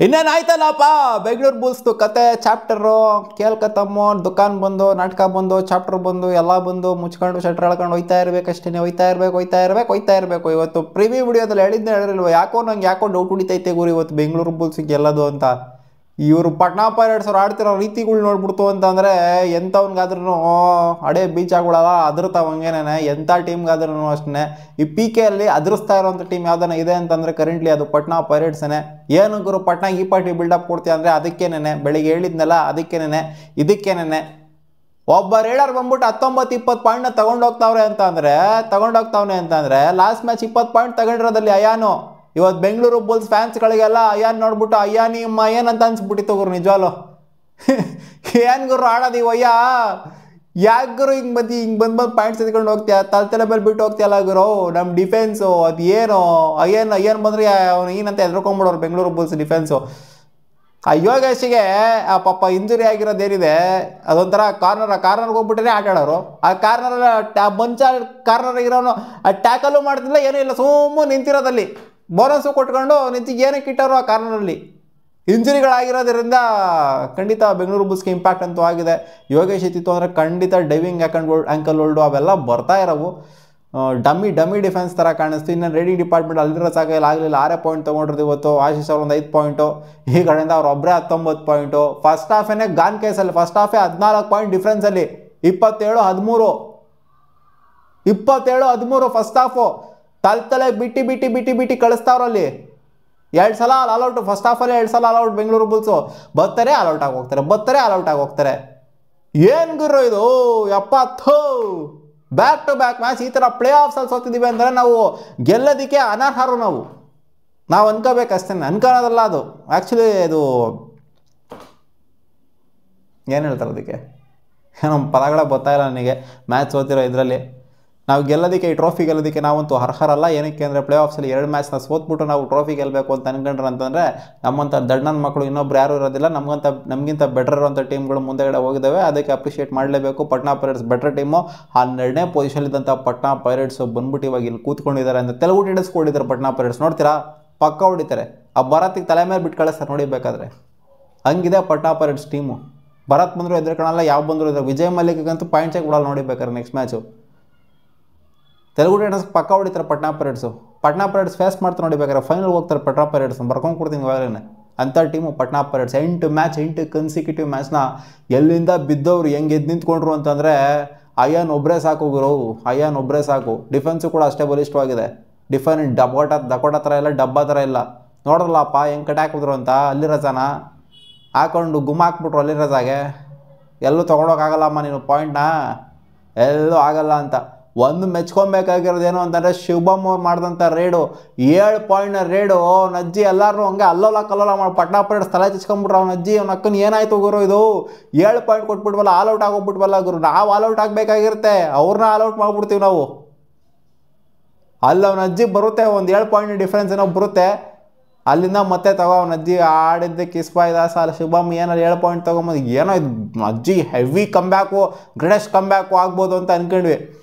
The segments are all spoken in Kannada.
ಇನ್ನೇನು ಆಯ್ತಲ್ಲಪ್ಪ ಬೆಂಗಳೂರು ಬುಲ್ಸ್ದು ಕತೆ ಚಾಪ್ಟರು ಕೇಳ್ಕತ್ತಮ್ಮ ದುಕಾನ್ ಬಂದು ನಾಟಕ ಬಂದು ಚಾಪ್ಟರ್ ಬಂದು ಎಲ್ಲ ಬಂದು ಮುಚ್ಕೊಂಡು ಶಟ್ರ್ ಎಳ್ಕೊಂಡು ಹೋಯ್ತಾ ಇರಬೇಕಷ್ಟೇ ಹೋಯ್ತಾ ಇರಬೇಕು ಇವತ್ತು ಪ್ರಿವ್ಯೂ ವಿಡಿಯೋದಲ್ಲಿ ಹೇಳಿಲ್ವ ಯಾಕೋ ಡೌಟ್ ಹೊಡಿತೈತೆ ಗುರು ಇವತ್ತು ಬೆಂಗಳೂರು ಬುಲ್ಸಿಗೆ ಗೆಲ್ಲೋದು ಅಂತ ಇವರು ಪಟ್ನಾ ಪೈರೇಟ್ಸ್ ಅವ್ರು ಆಡ್ತಿರೋ ರೀತಿಗಳು ನೋಡ್ಬಿಡ್ತು ಅಂತಂದರೆ ಎಂಥವ್ನಿಗಾದ್ರೂ ಅಡೇ ಬೀಚಾಗಳಲ್ಲ ಅದರ್ತಾವ ಹಂಗೇನೆ ಎಂಥ ಟೀಮ್ಗಾದ್ರೂ ಅಷ್ಟೇ ಈ ಪಿ ಕೆ ಅಲ್ಲಿ ಅದರಿಸ್ತಾ ಇರೋಂಥ ಟೀಮ್ ಯಾವ್ದಾನ ಇದೆ ಅಂತಂದರೆ ಕರೆಂಟ್ಲಿ ಅದು ಪಟ್ನಾ ಪೈರೇಟ್ಸೇ ಏನು ಗುರು ಪಟ್ನಾಗೆ ಈ ಪಾರ್ಟಿ ಬಿಲ್ಡಪ್ ಕೊಡ್ತೀಯ ಅಂದರೆ ಅದಕ್ಕೇನೆ ಬೆಳಿಗ್ಗೆ ಹೇಳಿದ್ನಲ್ಲ ಇದಕ್ಕೇನೆ ಒಬ್ಬ ರೇಡರ್ ಬಂದ್ಬಿಟ್ಟು 19-20 ಪಾಯಿಂಟ್ನ ತಗೊಂಡೋಗ್ತಾವ್ನೆ ಅಂತಂದರೆ ಲಾಸ್ಟ್ ಮ್ಯಾಚ್ 20 ಪಾಯಿಂಟ್ ತಗೊಂಡಿರೋದಲ್ಲಿ ಅಯಾನು ಇವತ್ತು ಬೆಂಗಳೂರು ಬುಲ್ಸ್ ಫ್ಯಾನ್ಸ್ಗಳಿಗೆಲ್ಲ ಅಯ್ಯಾನ್ ನೋಡ್ಬಿಟ್ಟು ಅಯ್ಯಾನಿ ಅಯ್ಯನ್ ಅಂತ ಅನ್ಸ್ಬಿಟ್ಟಿತ್ತು ಗುರು ನಿಜವಾಲು ಏನ್ ಗುರು ಆಡೋದು ಅಯ್ಯ ಯಾಕೆ ಗುರು ಹಿಂಗೆ ಬಂದು ಪಾಯಿಂಟ್ಸ್ ಎತ್ಕೊಂಡು ಹೋಗ್ತೀಯ ತಲೆ ಮೇಲೆ ಬಿಟ್ಟು ಹೋಗ್ತೀಯಲ್ಲ ಗುರು ನಮ್ಮ ಡಿಫೆನ್ಸು ಅದು ಏನು ಅಯ್ಯನ್ ಬಂದರೆ ಅವನು ಏನಂತ ಎದ್ರಕೊಂಬಿಡೋರು ಬೆಂಗಳೂರು ಬುಲ್ಸ್ ಡಿಫೆನ್ಸು ಆ ಯೋಗೇಶಿಗೆ ಆ ಪಾಪ ಇಂಜುರಿ ಆಗಿರೋದೇನಿದೆ ಅದೊಂಥರ ಕಾರ್ನರ್ಗೆ ಹೋಗ್ಬಿಟ್ಟೇ ಆಟ ಆಡೋರು ಆ ಕಾರ್ನರ್ ಇರೋನು ಆ ಟ್ಯಾಕಲು ಮಾಡ್ತಿಲ್ಲ ಏನೂ ಇಲ್ಲ ಸುಮ್ಮನೆ ನಿಂತಿರೋದಲ್ಲಿ ಬೋನಸ್ಸು ಕೊಟ್ಕೊಂಡು ನಿಂತಿಗೆ ಏನಕ್ಕೆ ಇಟ್ಟರು ಆ ಕಾರ್ನರಲ್ಲಿ ಇಂಜುರಿಗಳಾಗಿರೋದ್ರಿಂದ ಖಂಡಿತ ಬೆಂಗಳೂರು ಬುಲ್ಸ್ಗೆ ಇಂಪ್ಯಾಕ್ಟ್ ಅಂತೂ ಆಗಿದೆ ಯೋಗೇಶ್ ಇತ್ತಿತ್ತು ಅಂದರೆ ಖಂಡಿತ ಡೈವಿಂಗ್ ಆ್ಯಂಕಲ್ ಹೋಲ್ಡು ಅವೆಲ್ಲ ಬರ್ತಾ ಇರೋವು ಡಮ್ಮಿ ಡಿಫೆನ್ಸ್ ಥರ ಕಾಣಿಸ್ತು ಇನ್ನು ರೇಡಿಂಗ್ ಡಿಪಾರ್ಟ್ಮೆಂಟ್ ಅಲ್ಲಿರೋ ಸಾಕಲ್ಲಿ ಆಗಲಿಲ್ಲ 6 ಪಾಯಿಂಟ್ ತೊಗೊಂಡಿರೋದು ಇವತ್ತು ಆಶೀಶ್ ಅವ್ರು ಒಂದು 5 ಪಾಯಿಂಟು ಈ ಕಡೆಯಿಂದ ಅವ್ರು ಒಬ್ಬರೇ 19 ಪಾಯಿಂಟು ಫಸ್ಟ್ ಹಾಫೇನೆ ಗಾನ್ ಕೇಸಲ್ಲಿ ಫಸ್ಟ್ ಹಾಫೇ 14 ಪಾಯಿಂಟ್ ಡಿಫ್ರೆನ್ಸಲ್ಲಿ 27-13 ಫಸ್ಟ್ ಹಾಫು ತಲೆ ಬಿಟ್ಟು ಕಳಿಸ್ತಾವ್ರಲ್ಲಿ 2 ಸಲ ಆಲ್ಔಟ್ ಫಸ್ಟ್ ಹಾಫಲ್ಲಿ 2 ಸಲ ಆಲ್ಔಟ್ ಬೆಂಗಳೂರು ಬುಲ್ಸು ಬರ್ತಾರೆ ಆಲ್ಔಟ್ ಆಗಿ ಹೋಗ್ತಾರೆ ಏನು ಗುರು ಇದು ಯಪ್ಪತ್ತು ಬ್ಯಾಕ್ ಟು ಬ್ಯಾಕ್ ಮ್ಯಾಚ್ ಈ ಥರ ಪ್ಲೇ ಆಫ್ಸಲ್ಲಿ ಸೋತಿದ್ದೀವಿ ಅಂದರೆ ನಾವು ಗೆಲ್ಲೋದಕ್ಕೆ ಅನರ್ಹರು ನಾವು ಅನ್ಕೋಬೇಕಷ್ಟೇ ಅನ್ಕೊಳ್ಳೋದಲ್ಲ ಅದು ಆ್ಯಕ್ಚುಲಿ ಇದು ಏನು ಹೇಳ್ತಾರೆ ಅದಕ್ಕೆ ನಮ್ಮ ಪದಗಳ ಗೊತ್ತಾಯಿಲ್ಲ ನನಗೆ ಮ್ಯಾಚ್ ಸೋತಿರೋ ಇದರಲ್ಲಿ ನಾವು ಗೆಲ್ಲೋದಕ್ಕೆ ಈ ಟ್ರೋಫಿ ಗೆಲ್ಲೋದಕ್ಕೆ ನಾವಂತೂ ಅರ್ಹರಲ್ಲ ಏನಕ್ಕೆ ಅಂದರೆ ಪ್ಲೇ ಆಫ್ಸಲ್ಲಿ 2 ಮ್ಯಾಚ್ನ ಸೋತ್ಬಿಟ್ಟು ನಾವು ಟ್ರೋಫಿ ಗೆಲ್ಲಬೇಕು ಅಂತ ಅನ್ಕೊಂಡ್ರೆ ಅಂತಂದರೆ ನಮ್ಮಂಥ ದಡ್ಡನ ಮಕ್ಕಳು ಇನ್ನೊಬ್ರು ಯಾರೂ ಇರೋದಿಲ್ಲ ನಮಗಿಂತ ಬೆಟರ್ ಇರೋಂಥ ಟೀಮ್ಗಳು ಮುಂದೆಗಡೆ ಹೋಗಿದ್ದಾವೆ ಅದಕ್ಕೆ ಅಪ್ರಿಷಿಯೇಟ್ ಮಾಡಲೇಬೇಕು ಪಟ್ನಾ ಪೈರೇಟ್ಸ್ ಬೆಟರ್ ಟೀಮು 12ನೇ ಪೊಸಿಷನ್ಲಿದ್ದಂಥ ಪಟ್ನಾ ಪೈರೇಟ್ಸು ಬಂದ್ಬಿಟ್ಟು ಇವಾಗ ಇಲ್ಲಿ ಕೂತ್ಕೊಂಡಿದ್ದಾರೆ ಅಂತ ತೆಲುಗು ಹಿಡಿಸ್ಕೊಂಡಿದ್ದಾರೆ ಪಟ್ನಾ ಪೈರೇಟ್ಸ್ ನೋಡ್ತೀರಾ ಪಕ್ಕ ಹೊಡಿತಾರೆ ಆ ಭರತ್ಗೆ ತಲೆ ಮೇಲೆ ಬಿಟ್ಟು ಕಳಿಸ್ತಾರೆ ನೋಡಿಬೇಕಾದ್ರೆ ಹಂಗಿದೆ ಪಟ್ನಾ ಪೈರೇಟ್ಸ್ ಟೀಮು ಭರತ್ ಬಂದರೂ ಎದುರ್ಕೊಳ್ಳಲ್ಲ ಯಾವ ಬಂದರೂ ಇದ್ದಾರೆ ವಿಜಯ್ ಮಲ್ಲಿಕ್ಗಂತೂ ಪಾಯಿಂಟ್ಸೇ ಕೊಡಲ್ಲ ನೋಡಿಬೇಕಾದ್ರೆ ನೆಕ್ಸ್ಟ್ ಮ್ಯಾಚು ತೆಲುಗು ಟೈಟನ್ಸ್ ಪಕ್ಕ ಹೊಡಿತಾರೆ ಪಟ್ನಾ ಪೈರೇಟ್ಸ್ ಫೇಸ್ ಮಾಡ್ತಾರೆ ನೋಡಿಬೇಕಾದ್ರೆ ಫೈನಲ್ ಹೋಗ್ತಾರೆ ಪಟ್ನಾ ಪೈರೇಟ್ಸ್ ಬರ್ಕೊಂಡು ಕೊಡ್ತೀನಿ ಇವಾಗಲೇ ಅಂಥ ಟೀಮು ಪಟ್ನಾ ಪೈರೇಟ್ಸ್ 8 ಕನ್ಸಿಕ್ಯೂಟಿವ್ ಮ್ಯಾಚ್ನ ಎಲ್ಲಿಂದ ಬಿದ್ದವರು ಹೆಂಗೆ ಎದ್ದು ನಿಂತ್ಕೊಂಡ್ರು ಅಂತಂದರೆ ಅಯ್ಯಾನ್ ಒಬ್ಬರೇ ಸಾಕು ಡಿಫೆನ್ಸು ಕೂಡ ಅಷ್ಟೇ ಬಲಿಷ್ಠವಾಗಿದೆ ಡಿಫೆನ್ಸ್ ದಕೋಟ ಥರ ಇಲ್ಲ ಡಬ್ಬಾ ಥರ ಇಲ್ಲ ನೋಡ್ರಲ್ಲಪ್ಪ ಹೆಂಗೆ ಕಟ್ ಹಾಕಿದ್ರು ಅಂತ ಅಲ್ಲಿ ರಜಾನ ಹಾಕೊಂಡು ಗುಮ್ಮ ಹಾಕ್ಬಿಟ್ರು ಅಲ್ಲಿ ರಜಾಗೆ ಎಲ್ಲೂ ತೊಗೊಂಡೋಕ್ಕಾಗಲ್ಲಮ್ಮ ನೀನು ಪಾಯಿಂಟ್ನ ಎಲ್ಲೂ ಆಗಲ್ಲ ಅಂತ ಒಂದು ಮೆಚ್ಕೊಬೇಕಾಗಿರೋದೇನು ಅಂತಂದರೆ ಶುಭಮ್ ಅವ್ರು ಮಾಡಿದಂಥ ರೇಡು 7 ಪಾಯಿಂಟ್ನ ರೇಡು ನಜ್ಜಿ ಎಲ್ಲರೂ ಹಂಗೆ ಅಲ್ಲೋಲ ಮಾಡಿ ಪಟ್ನಾ ಪೈರೇಟ್ಸ್ ತಲೆ ಚಿಚ್ಕೊಂಡ್ಬಿಟ್ರು ಅವ್ನ ಅಜ್ಜಿ ಅವ್ನ ಅಕ್ಕನ ಏನಾಯ್ತು ಗುರು ಇದು 7 ಪಾಯಿಂಟ್ ಕೊಟ್ಬಿಟ್ವಲ್ಲ ಆಲ್ಔಟ್ ಆಗೋಗ್ಬಿಟ್ವಲ್ಲ ಗುರು ನಾವು ಆಲ್ಔಟ್ ಆಗಬೇಕಾಗಿರುತ್ತೆ ಅವ್ರನ್ನ ಆಲ್ಔಟ್ ಮಾಡಿಬಿಡ್ತೀವಿ ನಾವು ಅಲ್ಲಿ ಅವ್ನ ಅಜ್ಜಿ ಬರುತ್ತೆ ಒಂದು 7 ಪಾಯಿಂಟ್ ಡಿಫ್ರೆನ್ಸ್ ಏನೋ ಬರುತ್ತೆ ಅಲ್ಲಿಂದ ಮತ್ತೆ ಅವ್ನ ಅಜ್ಜಿ ಆಡಿದ್ದಕ್ಕೆ ಇಸ್ಪಾಯ್ದ ಸಾಲ ಶುಭಮ್ ಏನಾದ್ರು 7 ಪಾಯಿಂಟ್ ತೊಗೊಂಬೋದು ಏನೋ ಇದು ಅಜ್ಜಿ ಹೆವಿ ಕಮ್ಬ್ಯಾಕು ಗ್ರೇಟೆಸ್ಟ್ ಕಮ್ಬ್ಯಾಕು ಆಗ್ಬೋದು ಅಂತ ಅಂದ್ಕೊಂಡ್ವಿ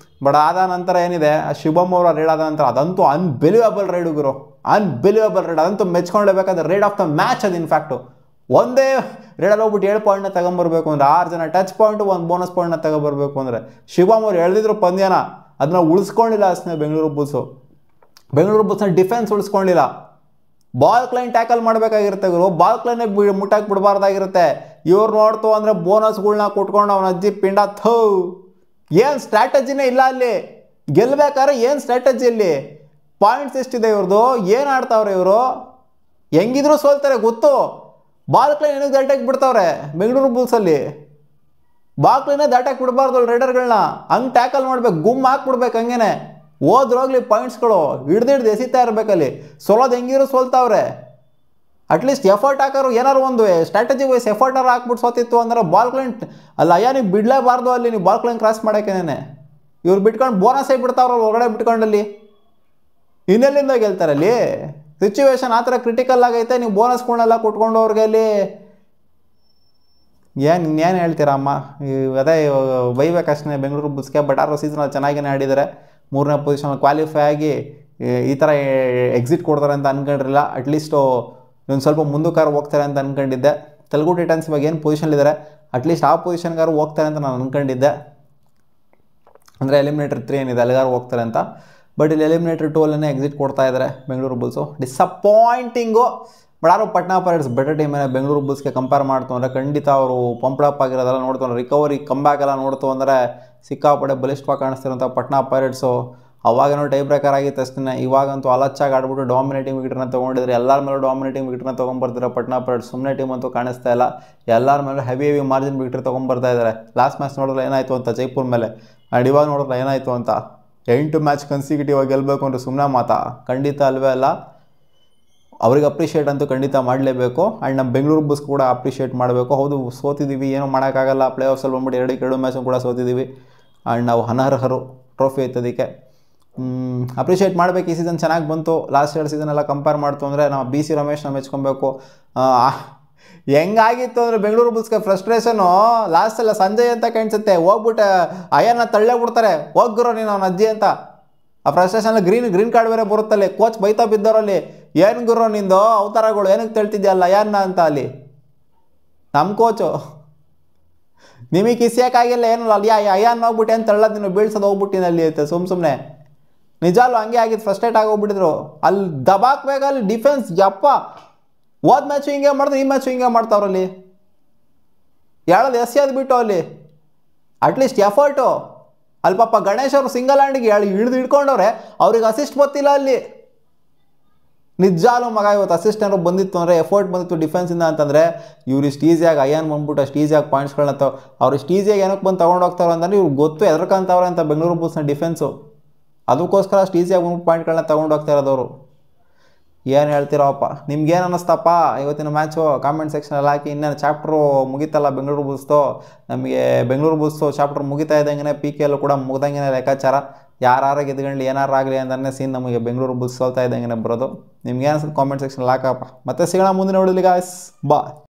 ಬಟ್ ಆದ ನಂತರ ಏನಿದೆ ಶುಭಮ್ ಅವರ ರೇಡ್ ಆದ ನಂತರ ಅದಂತೂ ಅನ್ಬಿಲಿಯಬಲ್ ರೈಡು ಗುರು ಅದಂತೂ ಮೆಚ್ಕೊಳ್ಳೇಬೇಕಾದ್ರೆ ರೇಡ್ ಆಫ್ ದ ಮ್ಯಾಚ್ ಅದು ಇನ್ಫ್ಯಾಕ್ಟು ಒಂದೇ ರೇಡಲ್ಲಿ ಹೋಗ್ಬಿಟ್ಟು 7 ಪಾಯಿಂಟ್ನ ತಗೊಂಬರ್ಬೇಕು ಅಂದರೆ 6 ಜನ ಟಚ್ ಪಾಯಿಂಟು ಒಂದು ಬೋನಸ್ ಪಾಯಿಂಟ್ನ ತಗೊಬರ್ಬೇಕು ಅಂದರೆ ಶುಭಮ್ ಅವ್ರು ಎಳೆದಿದ್ರು ಪಂದ್ಯನ ಅದನ್ನ ಉಳಿಸ್ಕೊಂಡಿಲ್ಲ ಅಷ್ಟೇ ಬೆಂಗಳೂರು ಬುಲ್ಸ್ನ ಡಿಫೆನ್ಸ್ ಉಳಿಸ್ಕೊಂಡಿಲ್ಲ ಬಾಲ್ ಕ್ಲೈನ್ ಟ್ಯಾಕಲ್ ಮಾಡಬೇಕಾಗಿರುತ್ತೆ ಗುರು ಬಾಲ್ ಕ್ಲೈನೇ ಮುಟ್ಟಾಕಿ ಬಿಡಬಾರ್ದಾಗಿರುತ್ತೆ ಇವ್ರು ನೋಡ್ತು ಅಂದರೆ ಬೋನಸ್ಗಳ್ನ ಕೊಟ್ಕೊಂಡು ಅವನ ಅಜ್ಜಿ ಪಿಂಡ ಏನು ಸ್ಟ್ರಾಟಜಿನೇ ಇಲ್ಲ ಅಲ್ಲಿ ಗೆಲ್ಲಬೇಕಾದ್ರೆ ಏನು ಸ್ಟ್ರಾಟಜಿ ಇಲ್ಲಿ ಪಾಯಿಂಟ್ಸ್ ಎಷ್ಟಿದೆ ಇವ್ರದ್ದು ಏನು ಆಡ್ತಾವ್ರೆ ಇವರು ಹೆಂಗಿದ್ರು ಸೋಲ್ತಾರೆ ಗೊತ್ತು ಬಾಲ್ ಕ್ಲೈನ್ ಏನಕ್ಕೆ ದಾಟಾಕಿ ಬಿಡ್ತಾವ್ರೆ ಬೆಂಗಳೂರು ಬುಲ್ಸಲ್ಲಿ ಬಾಲ್ ಕ್ಲೈನೇ ದಾಟಾಕಿ ಬಿಡಬಾರ್ದು ರೈಡರ್ಗಳನ್ನ ಹಂಗೆ ಟ್ಯಾಕಲ್ ಮಾಡ್ಬೇಕು ಗುಮ್ಮ ಹಾಕ್ಬಿಡ್ಬೇಕು ಹಂಗೇನೆ ಹೋದ್ರೋಗ್ಲಿ ಪಾಯಿಂಟ್ಸ್ಗಳು ಹಿಡ್ದು ಎಸಿತಾ ಇರಬೇಕಲ್ಲಿ ಸೋಲೋದು ಹೆಂಗಿದ್ರು ಸೋಲ್ತಾವ್ರೆ ಅಟ್ಲೀಸ್ಟ್ ಎಫರ್ಟ್ ಹಾಕೋರು ಏನಾರು ಒಂದು ಸ್ಟ್ರಾಟಜಿ ವೈಸ್ ಎಫರ್ಟರ್ ಹಾಕ್ಬಿಟ್ಟು ಸೋತಿತ್ತು ಅಂದ್ರೆ ಬಾಲ್ ಕ್ಲೈನ್ ಅಲ್ಲ ಅಯ್ಯಾನಿಗೆ ಬಿಡಲೇಬಾರ್ದು ಅಲ್ಲಿ ನೀವು ಬಾಲ್ ಕ್ಲೈನ್ ಕ್ರಾಸ್ ಮಾಡೋಕ್ಕೇನೆ ಇವ್ರು ಬಿಟ್ಕೊಂಡು ಬೋನಸ್ಸೇ ಬಿಡ್ತಾವ್ರ ಹೊರಗಡೆ ಬಿಟ್ಕೊಂಡಲ್ಲಿ ಇನ್ನೆಲ್ಲಿಂದ ಗೆಲ್ತಾರೆ ಅಲ್ಲಿ ಸಿಚುವೇಶನ್ ಆ ಥರ ಕ್ರಿಟಿಕಲ್ ಆಗೈತೆ ನೀವು ಬೋನಸ್ಗಳನ್ನೆಲ್ಲ ಕೊಟ್ಕೊಂಡು ಅವ್ರಿಗೆ ಅಲ್ಲಿ ಇನ್ನೇನು ಹೇಳ್ತೀರಮ್ಮ ಅದೇ ಬೈಬೇಕಷ್ಟೇ ಬೆಂಗಳೂರು ಬುಲ್ಸ್ಗೆ ಬಟ್ ಆರೋ ಸೀಸನಲ್ಲಿ ಚೆನ್ನಾಗಿನೇ ಆಡಿದ್ದಾರೆ 3ನೇ ಪೊಸಿಷನಲ್ಲಿ ಕ್ವಾಲಿಫೈ ಆಗಿ ಈ ಥರ ಎಕ್ಸಿಟ್ ಕೊಡ್ತಾರೆ ಅಂತ ಅಂದ್ಕೊಂಡಿರಲಿಲ್ಲ ಅಟ್ಲೀಸ್ಟು ಇನ್ನೊಂದು ಸ್ವಲ್ಪ ಮುಂದಕ್ಕಾರು ಹೋಗ್ತಾರೆ ಅಂತ ಅಂದ್ಕೊಂಡಿದ್ದೆ. ತೆಲುಗು ಟೈಟನ್ಸ್ ಇವಾಗ ಏನು ಪೊಸಿಷನ್ಲಿದ್ದಾರೆ ಅಟ್ಲೀಸ್ಟ್ ಆ ಪೊಸಿಷನ್ಗಾರು ಹೋಗ್ತಾರೆ ಅಂತ ನಾನು ಅಂದ್ಕೊಂಡಿದ್ದೆ. ಅಂದರೆ ಎಲಿಮಿನೇಟರ್ 3 ಏನಿದೆ ಅಲ್ಲಿಗಾರು ಹೋಗ್ತಾರೆ ಅಂತ. ಬಟ್ ಇಲ್ಲಿ ಎಲಿಮಿನೇಟರ್ 2 ಅಲ್ಲೇ ಎಕ್ಸಿಟ್ ಕೊಡ್ತಾ ಇದ್ದಾರೆ ಬೆಂಗಳೂರು ಬುಲ್ಸು. ಡಿಸಪಾಯಿಂಟಿಂಗು. ಬಟ್ ಯಾರು ಪಟ್ನಾ ಪೈರೇಟ್ಸ್ ಬೆಟರ್ ಟೀಮ್ ಏನೇ ಬೆಂಗಳೂರು ಬುಲ್ಸ್ಗೆ ಕಂಪೇರ್ ಮಾಡ್ತು ಅಂದರೆ ಖಂಡಿತ ಅವರು ಪಂಪ್ಡಪ್ ಆಗಿರೋದೆಲ್ಲ ನೋಡ್ತು ಅಂದರೆ ರಿಕವರಿ ಕಂಬ್ಯಾಕ್ ಎಲ್ಲ ನೋಡ್ತು ಅಂದರೆ ಸಿಕ್ಕಾಪಡೆ ಬಲಿಷ್ಠವಾಗಿ ಕಾಣಿಸ್ತಿರೋಂಥ ಪಟ್ನಾ ಪೈರೇಟ್ಸು. ಅವಾಗೇನೋ ಟೈ ಬ್ರೇಕರ್ ಆಗಿತ್ತು ಅಷ್ಟೇ. ಇವಾಗಂತೂ ಅಲಚ್ಚಾಗಿ ಆಡ್ಬಿಟ್ಟು ಡಾಮಿನೇಟಿಂಗ್ ವಿಕೆಟ್ನ ತೊಗೊಂಡಿದ್ರೆ, ಎಲ್ಲರ ಮೇಲೂ ಡಾಮಿನೇಟಿಂಗ್ ವಿಕೆಟ್ನ ತೊಗೊಂಡ್ಬರ್ತಾರೆ ಪಟ್ನಾ ಪೈರೇಟ್ಸ್. ಸುಮ್ಮನೆ ಟೀಮ್ ಅಂತೂ ಕಾಣಿಸ್ತಾ ಇಲ್ಲ. ಎಲ್ಲರ ಮೇಲೆ ಹೆವಿ ಮಾರ್ಜಿನ್ ವಿಕೆಟ್ ತೊಗೊಂಡ್ಬರ್ತಾ ಇದ್ದಾರೆ. ಲಾಸ್ಟ್ ಮ್ಯಾಚ್ ನೋಡಿದ್ರೆ ಏನಾಯಿತು ಅಂತ ಜೈಪುರ್ ಮೇಲೆ, ಆ್ಯಂಡ್ ಇವಾಗ ನೋಡಿದ್ರೆ ಏನಾಯಿತು ಅಂತ 8 ಮ್ಯಾಚ್ ಕನ್ಸಿಕ್ಯೂಟಿವ್ ಆಗಿ ಗೆಲ್ಲಬೇಕು ಅಂದರೆ ಸುಮ್ಮನೆ ಮಾತಾ? ಖಂಡಿತ ಅಲ್ವೇ ಅಲ್ಲ. ಅವ್ರಿಗೆ ಅಪ್ರಿಷಿಯೇಟ್ ಅಂತೂ ಖಂಡಿತ ಮಾಡಲೇಬೇಕು. ಆ್ಯಂಡ್ ನಮ್ಮ ಬೆಂಗಳೂರು ಬುಲ್ಸ್ ಕೂಡ ಅಪ್ರಿಷಿಯೇಟ್ ಮಾಡಬೇಕು. ಹೌದು ಸೋತಿದ್ದೀವಿ, ಏನೂ ಮಾಡೋಕ್ಕಾಗಲ್ಲ. ಪ್ಲೇ ಆಫ್ಸಲ್ಲಿ ಬಂದ್ಬಿಟ್ಟು 2 ಮ್ಯಾಚು ಕೂಡ ಸೋತಿದ್ದೀವಿ. ಆ್ಯಂಡ್ ನಾವು ಅನರ್ಹರು ಟ್ರೋಫಿ ಐತದಕ್ಕೆ. ಅಪ್ರಿಷಿಯೇಟ್ ಮಾಡಬೇಕು. ಈ ಸೀಸನ್ ಚೆನ್ನಾಗಿ ಬಂತು. ಲಾಸ್ಟ್ 2 ಸೀಸನ್ ಎಲ್ಲ ಕಂಪೇರ್ ಮಾಡ್ತು ಅಂದರೆ ನಾವು BC ರಮೇಶ್ನ ಮೆಚ್ಕೊಬೇಕು. ಹೆಂಗಾಗಿತ್ತು ಅಂದರೆ ಬೆಂಗಳೂರು ಬುಲ್ಸ್ಗೆ ಫ್ರಸ್ಟ್ರೇಷನು ಲಾಸ್ಟೆಲ್ಲ ಸಂಜಯ್ ಅಂತ ಕಾಣಿಸುತ್ತೆ. ಹೋಗ್ಬಿಟ್ಟು ಅಯ್ಯನ್ನ ತಳ್ಳೇ ಬಿಡ್ತಾರೆ, ಹೋಗ್ಗುರೋ ನೀನು ಅವನ ಅಜ್ಜಿ ಅಂತ. ಆ ಫ್ರಸ್ಟ್ರೇಷನಲ್ಲಿ ಗ್ರೀನ್ ಕಾರ್ಡ್ ಬೇರೆ ಬರುತ್ತಲ್ಲಿ. ಕೋಚ್ ಬೈತಾ ಬಿದ್ದವರಲ್ಲಿ, ಏನು ಗುರು ನಿಂದು ಅವತಾರಗಳು, ಏನಕ್ಕೆ ತಳ್ತಿದ್ಯಲ್ಲ ಅಯ್ಯನ್ನ ಅಂತ. ಅಲ್ಲಿ ನಮ್ಮ ಕೋಚು ನಿಮಗೆ ಕಿಸಿಯೋಕ್ಕಾಗಿಲ್ಲ ಏನಲ್ಲ ಅಲ್ಲಿ ಅಯ್ಯನ್ನ ಹೋಗ್ಬಿಟ್ಟು ಏನು ತಳ್ಳೋದು ನೀನು ಬೀಳ್ಸೋದು ಹೋಗ್ಬಿಟ್ಟಿನ ಅಲ್ಲಿ ಐತೆ ಸುಮ್ಮನೆ. ನಿಜಾಲು ಹಂಗೆ ಆಗಿದ್ದು, ಫ್ರಸ್ಟ್ರೇಟ್ ಆಗೋಗ್ಬಿಟ್ಟಿದ್ರು. ಅಲ್ಲಿ ದಬಾಕ್ಬೇಕಲ್ಲಿ ಡಿಫೆನ್ಸ್. ಯಪ್ಪ ಹೋದ ಮ್ಯಾಚು ಹಿಂಗೆ ಮಾಡಿದ್ರು, ಈ ಮ್ಯಾಚು ಹಿಂಗೆ ಮಾಡ್ತಾವ್ರಲ್ಲಿ. ಹೇಳೋದು ಎಸ್ಯಾದು ಬಿಟ್ಟು ಅಲ್ಲಿ ಅಟ್ಲೀಸ್ಟ್ ಎಫರ್ಟು. ಅಲ್ಲಿ ಪಾಪ ಗಣೇಶ್ ಅವರು ಸಿಂಗಲ್ ಹ್ಯಾಂಡಿಗೆ ಹಿಡಿದು ಹಿಡ್ಕೊಂಡವ್ರೆ, ಅವ್ರಿಗೆ ಅಸಿಸ್ಟ್ ಗೊತ್ತಿಲ್ಲ ಅಲ್ಲಿ. ನಿಜಾಲು ಮಗ ಇವತ್ತು ಅಸಿಸ್ಟ್ ಏನಾದ್ರು ಬಂದಿತ್ತು ಅಂದರೆ, ಎಫರ್ಟ್ ಬಂದಿತ್ತು ಡಿಫೆನ್ಸಿಂದ ಅಂತಂದರೆ, ಇವ್ರು ಇಷ್ಟು ಈಸಿಯಾಗಿ ಅಯ್ಯನ್ ಬಂದ್ಬಿಟ್ಟು ಅಷ್ಟು ಈಸಿಯಾಗಿ ಪಾಯಿಂಟ್ಸ್ಗಳನ್ನ ಅವ್ರು ಇಷ್ಟು ಈಸಿಯಾಗಿ ಏನಕ್ಕೆ ಬಂದು ತೊಗೊಂಡೋಗ್ತಾರೆ ಅಂತಂದರೆ ಇವ್ರಿಗೆ ಗೊತ್ತು ಎದ್ರಕಂತವ್ರೆ ಅಂತ ಬೆಂಗಳೂರು ಬುಲ್ಸ್ನ ಡಿಫೆನ್ಸು. ಅದಕ್ಕೋಸ್ಕರ ಅಷ್ಟು ಈಸಿಯಾಗಿ ಬಂದು ಪಾಯಿಂಟ್ಗಳನ್ನ ತೊಗೊಂಡೋಗ್ತಾ ಇರೋದವರು. ಏನು ಹೇಳ್ತೀರಪ್ಪ? ನಿಮ್ಗೇನು ಅನ್ನಿಸ್ತಪ್ಪ ಇವತ್ತಿನ ಮ್ಯಾಚು? ಕಾಮೆಂಟ್ ಸೆಕ್ಷನಲ್ಲಿ ಹಾಕಿ. ಇನ್ನೇನು ಚಾಪ್ಟ್ರು ಮುಗಿತಲ್ಲ ಬೆಂಗಳೂರು ಬುಲ್ಸ್ದು. ನಮಗೆ ಬೆಂಗಳೂರು ಬುಲ್ಸ್ದು ಚಾಪ್ಟರ್ ಮುಗಿತಾ ಇದ್ದಂಗೆ PK ಎಲ್ಲೂ ಕೂಡ ಮುಗ್ದಂಗೆ ಲೆಕ್ಕಾಚಾರ. ಯಾರು ಗೆದ್ಕೊಳ್ಳಿ ಏನಾರು ಆಗಲಿ ಅಂತಲೇ ಸೀನ್ ನಮಗೆ ಬೆಂಗಳೂರು ಬುಲ್ಸ್ ಸೋಲ್ತಾ ಇದ್ದಂಗೆ ಬರೋದು. ನಿಮ್ಗೆ ಅನ್ಸುತ್ತೆ ಕಾಮೆಂಟ್ ಸೆಕ್ಷನಲ್ಲಿ ಹಾಕಪ್ಪ. ಮತ್ತೆ ಸಿಗೋಣ ಮುಂದಿನ ವಿಡಿಯೋಲಿ ಗಾಯ್ಸ್. ಬಾ.